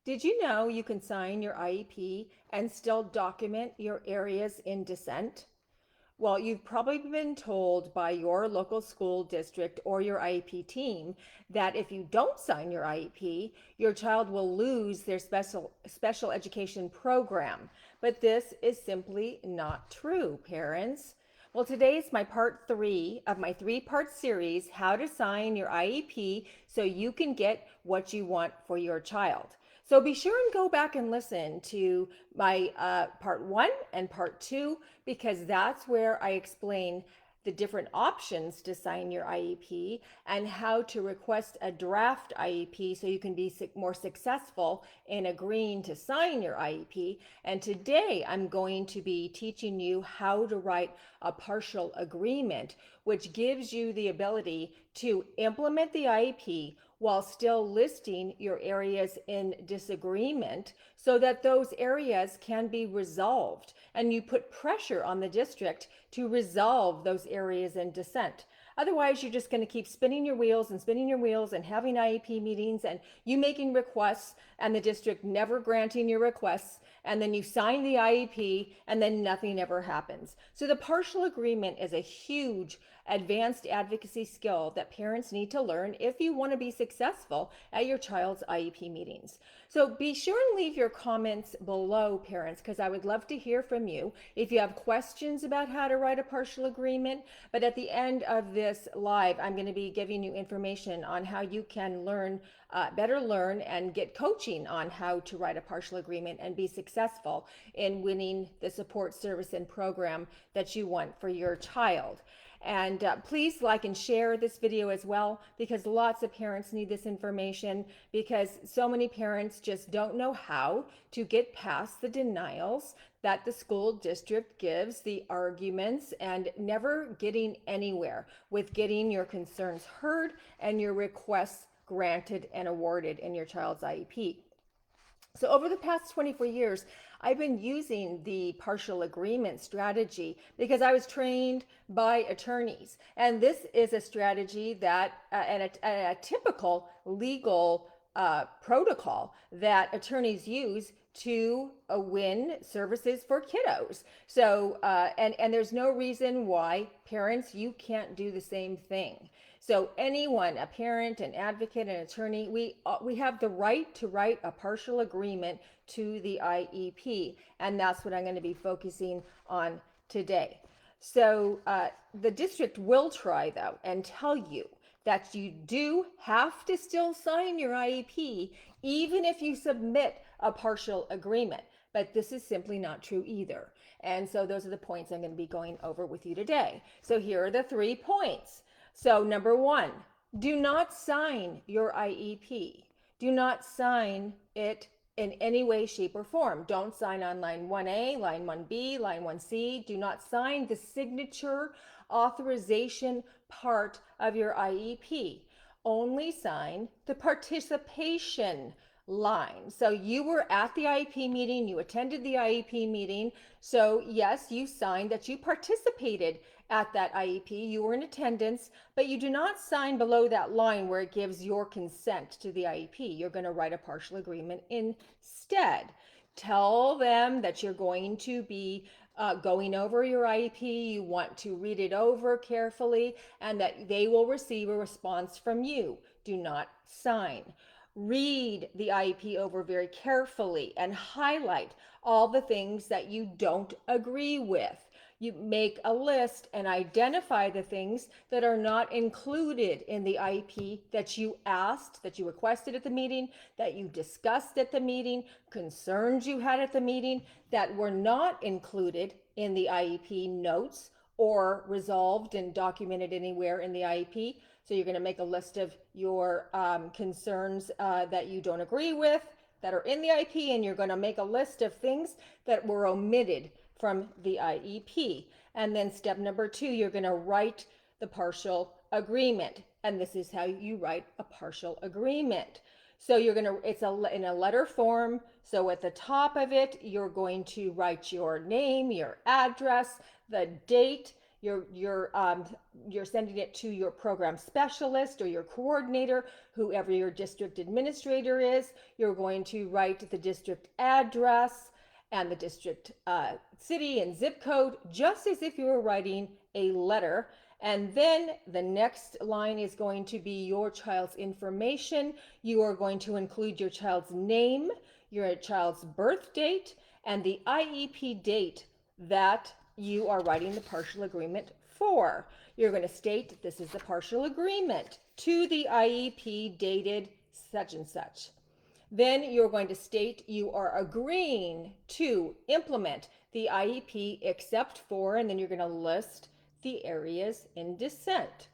Did you know you can sign your IEP and still document your areas in dissent? Well, you've probably been told by your local school district or your IEP team that if you don't sign your IEP, your child will lose their special education program. But this is simply not true, parents. Well, today is my part 3 of my 3-part series, How to Sign Your IEP so you can get what you want for your child. So be sure and go back and listen to my part 1 and part 2, because that's where I explain the different options to sign your IEP and how to request a draft IEP so you can be more successful in agreeing to sign your IEP. And today I'm going to be teaching you how to write a partial agreement, which gives you the ability to implement the IEP while still listing your areas in disagreement so that those areas can be resolved, and you put pressure on the district to resolve those areas in dissent. Otherwise, you're just going to keep spinning your wheels and having IEP meetings and you making requests and the district never granting your requests. And then you sign the IEP and then nothing ever happens. So the partial agreement is a huge advanced advocacy skill that parents need to learn if you want to be successful at your child's IEP meetings. So be sure and leave your comments below, parents, because I would love to hear from you if you have questions about how to write a partial agreement. But at the end of this live, I'm going to be giving you information on how you can better learn and get coaching on how to write a partial agreement and be successful in winning the support service and program that you want for your child. And please like and share this video as well, because lots of parents need this information, because so many parents just don't know how to get past the denials that the school district gives, the arguments, and never getting anywhere with getting your concerns heard and your requests granted and awarded in your child's IEP. So over the past 24 years, I've been using the partial agreement strategy because I was trained by attorneys. And this is a strategy that, and a typical legal protocol that attorneys use to win services for kiddos. So, and there's no reason why parents, you can't do the same thing. So anyone, a parent, an advocate, an attorney, we have the right to write a partial agreement to the IEP, and that's what I'm going to be focusing on today. So the district will try, though, and tell you that you do have to still sign your IEP even if you submit a partial agreement. But this is simply not true either. And so those are the points I'm going to be going over with you today. So here are the 3 points. So number 1, do not sign your IEP. Do not sign it in any way, shape, or form. Don't sign on line 1A, line 1B, line 1C. Do not sign the signature authorization part of your IEP. Only sign the participation line. So you were at the IEP meeting, you attended the IEP meeting. So yes, you signed that you participated at that IEP, you were in attendance, but you do not sign below that line where it gives your consent to the IEP. You're going to write a partial agreement instead. Tell them that you're going to be going over your IEP, you want to read it over carefully, and that they will receive a response from you. Do not sign. Read the IEP over very carefully and highlight all the things that you don't agree with. You make a list and identify the things that are not included in the IEP that you asked, that you requested at the meeting, that you discussed at the meeting, concerns you had at the meeting that were not included in the IEP notes or resolved and documented anywhere in the IEP. So you're going to make a list of your concerns that you don't agree with that are in the IEP, and you're going to make a list of things that were omitted from the IEP. And then step number 2, you're going to write the partial agreement. And this is how you write a partial agreement. So you're going to, it's in a letter form. So at the top of it, you're going to write your name, your address, the date, you're sending it to your program specialist or your coordinator, whoever your district administrator is. You're going to write the district address and the district city and zip code, just as if you were writing a letter. And then the next line is going to be your child's information. You are going to include your child's name, your child's birth date, and the IEP date that you are writing the partial agreement for. You're going to state this is the partial agreement to the IEP dated such and such. Then you're going to state you are agreeing to implement the IEP except for, and then you're going to list the areas in dissent.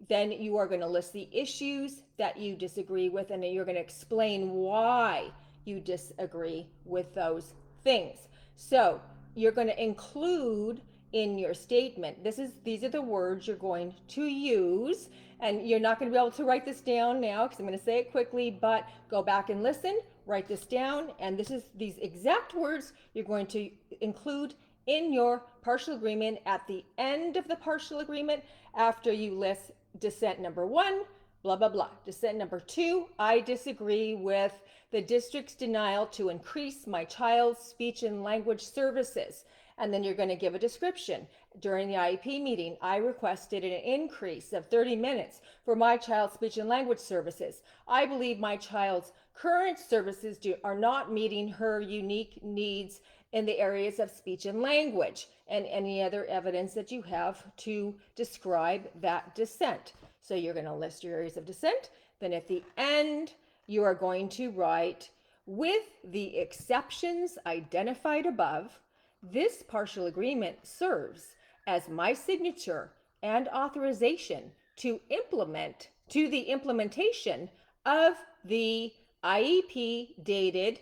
Then you are going to list the issues that you disagree with, and then you're going to explain why you disagree with those things. So you're going to include in your statement, these are the words you're going to use, and you're not going to be able to write this down now because I'm going to say it quickly, but go back and listen, write this down, and these exact words you're going to include in your partial agreement at the end of the partial agreement after you list dissent number 1, blah, blah, blah. Dissent number 2, I disagree with the district's denial to increase my child's speech and language services. And then you're going to give a description. During the IEP meeting, I requested an increase of 30 minutes for my child's speech and language services. I believe my child's current services are not meeting her unique needs in the areas of speech and language, and any other evidence that you have to describe that dissent. So you're going to list your areas of dissent. Then at the end, you are going to write, with the exceptions identified above, this partial agreement serves as my signature and authorization to the implementation of the IEP dated,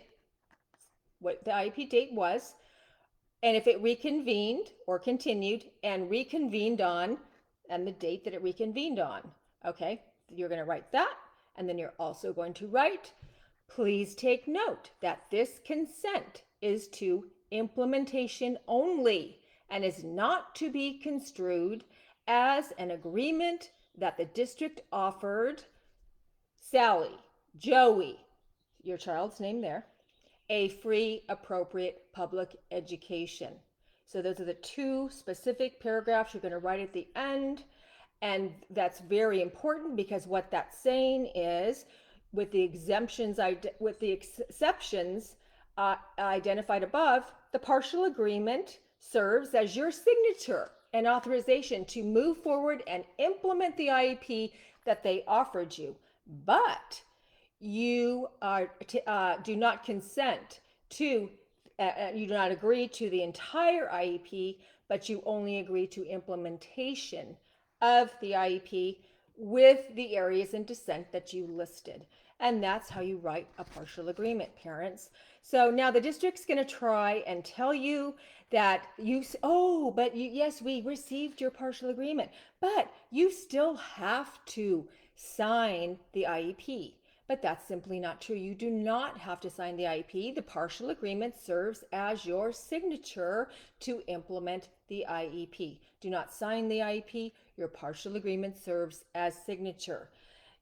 what the IEP date was, and if it reconvened or continued and reconvened on, and the date that it reconvened on. Okay, you're going to write that, and then you're also going to write, please take note that this consent is to implementation only and is not to be construed as an agreement that the district offered Sally, Joey, your child's name there, a free, appropriate public education. So those are the two specific paragraphs you're going to write at the end. And that's very important because what that's saying is, with the exceptions identified above, the partial agreement serves as your signature and authorization to move forward and implement the IEP that they offered you. But you do not consent to, you do not agree to the entire IEP, but you only agree to implementation of the IEP with the areas in dissent that you listed. And that's how you write a partial agreement, parents. So now the district's going to try and tell you that yes, we received your partial agreement, but you still have to sign the IEP. But that's simply not true. You do not have to sign the IEP. The partial agreement serves as your signature to implement the IEP. Do not sign the IEP. Your partial agreement serves as signature.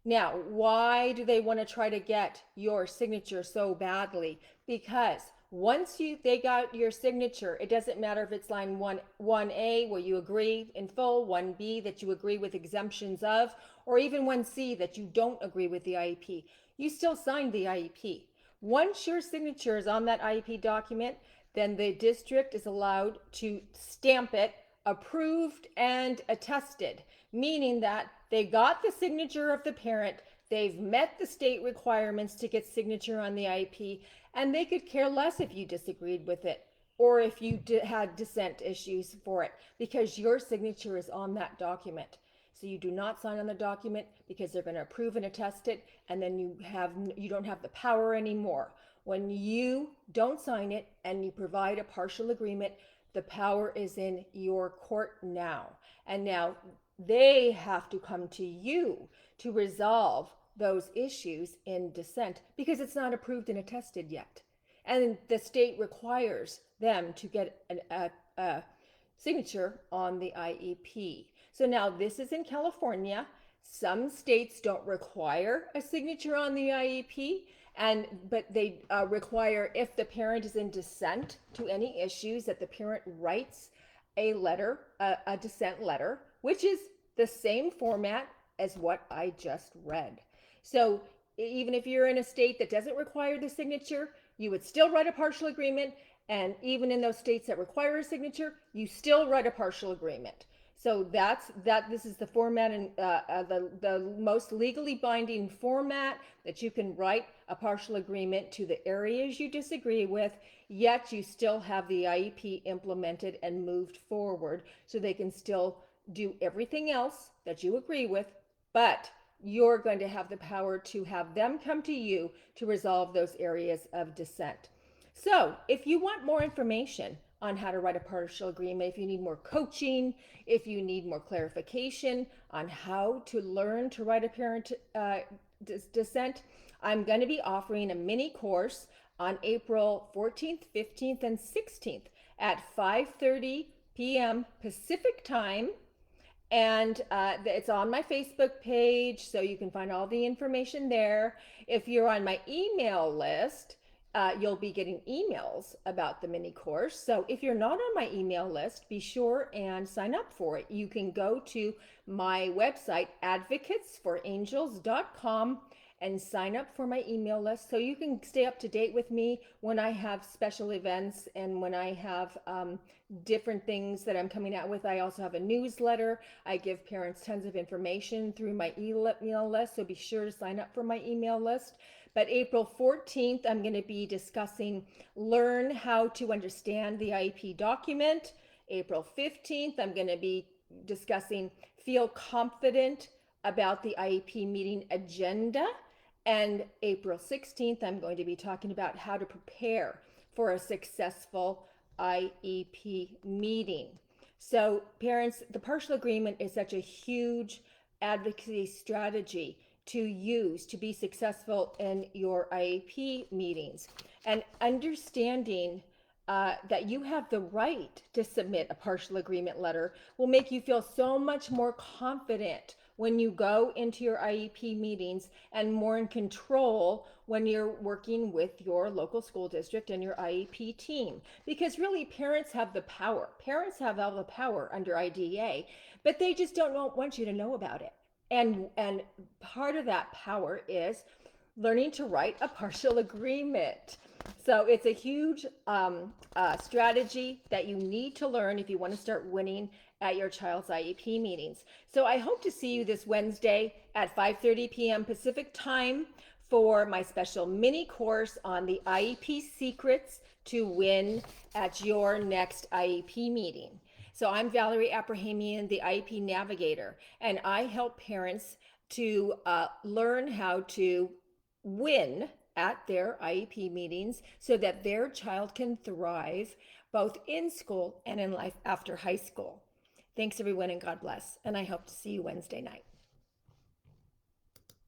Now, why do they want to try to get your signature so badly? Because once they got your signature, it doesn't matter if it's line 1A where you agree in full, 1B that you agree with exemptions of, or even 1C that you don't agree with the IEP. You still signed the IEP. Once your signature is on that IEP document, then the district is allowed to stamp it approved and attested, meaning that they got the signature of the parent, they've met the state requirements to get signature on the IEP, and they could care less if you disagreed with it or if you had dissent issues for it, because your signature is on that document. So you do not sign on the document because they're going to approve and attest it, and then you don't have the power anymore. When you don't sign it and you provide a partial agreement, the power is in your court now. And now they have to come to you to resolve those issues in dissent because it's not approved and attested yet. And the state requires them to get signature on the IEP. So now this is in California. Some states don't require a signature on the IEP, but they require, if the parent is in dissent to any issues, that the parent writes a letter, a dissent letter, which is the same format as what I just read. So even if you're in a state that doesn't require the signature, you would still write a partial agreement. And even in those states that require a signature, you still write a partial agreement. So this is the format and the most legally binding format that you can write a partial agreement to the areas you disagree with, yet you still have the IEP implemented and moved forward, so they can still do everything else that you agree with, but you're going to have the power to have them come to you to resolve those areas of dissent. So if you want more information on how to write a partial agreement, if you need more coaching, if you need more clarification on how to learn to write a parent dissent, I'm going to be offering a mini course on April 14th, 15th, and 16th at 5:30 p.m. Pacific time. And it's on my Facebook page, so you can find all the information there. If you're on my email list, you'll be getting emails about the mini course. So if you're not on my email list, be sure and sign up for it. You can go to my website, advocatesforangels.com, and sign up for my email list so you can stay up to date with me when I have special events and when I have different things that I'm coming out with. I also have a newsletter. I give parents tons of information through my email list, so be sure to sign up for my email list. But April 14th, I'm going to be discussing learn how to understand the IEP document. April 15th, I'm going to be discussing feel confident about the IEP meeting agenda. And April 16th, I'm going to be talking about how to prepare for a successful IEP meeting. So parents, the partial agreement is such a huge advocacy strategy to use to be successful in your IEP meetings. And understanding that you have the right to submit a partial agreement letter will make you feel so much more confident when you go into your IEP meetings and more in control when you're working with your local school district and your IEP team. Because really, parents have the power. Parents have all the power under IDEA, but they just want you to know about it. And part of that power is learning to write a partial agreement. So it's a huge strategy that you need to learn if you want to start winning at your child's IEP meetings. So I hope to see you this Wednesday at 5:30 p.m. Pacific time for my special mini course on the IEP secrets to win at your next IEP meeting. So I'm Valerie Abrahamian, the IEP navigator, and I help parents to learn how to win at their IEP meetings so that their child can thrive both in school and in life after high school. Thanks everyone, and God bless. And I hope to see you Wednesday night.